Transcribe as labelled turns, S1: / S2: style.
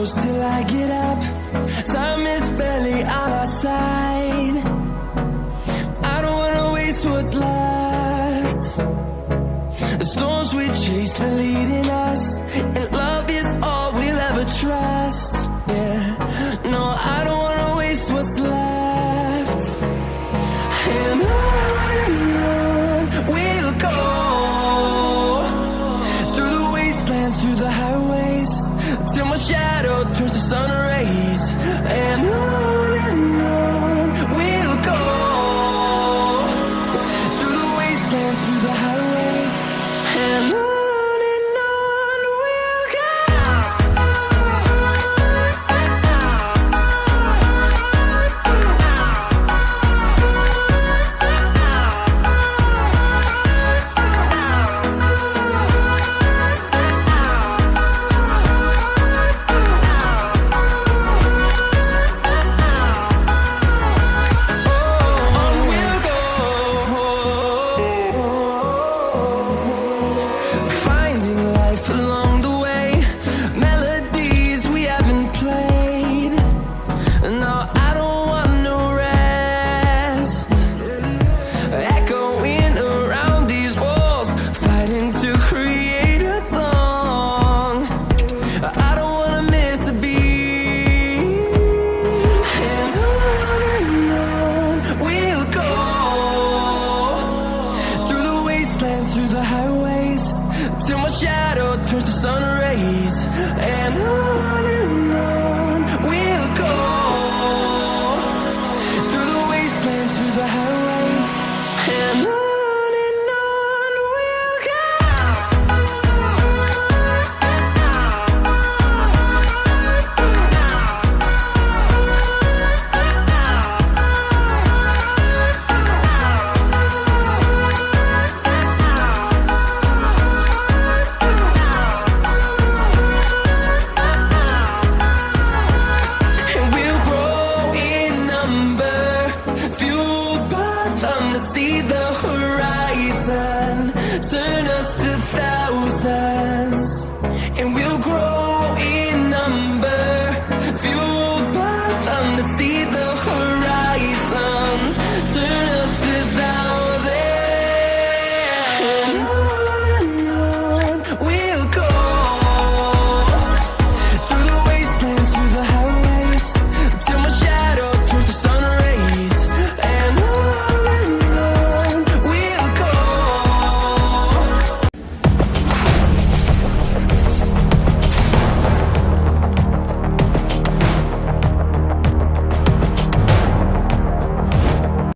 S1: close till I get up. Time is barely on our side. I don't wanna waste what's left. The storms we chase are leading us, and love is all we'll ever trust. Yeah, no, I don't wanna waste what's left. And on we'll go, through the wastelands, through the highways, till my shadow turns to sun rays. And on we'll go, through the wastelands, through the highways, and on we'll go. Finding life along the way, melodies we haven't played. Now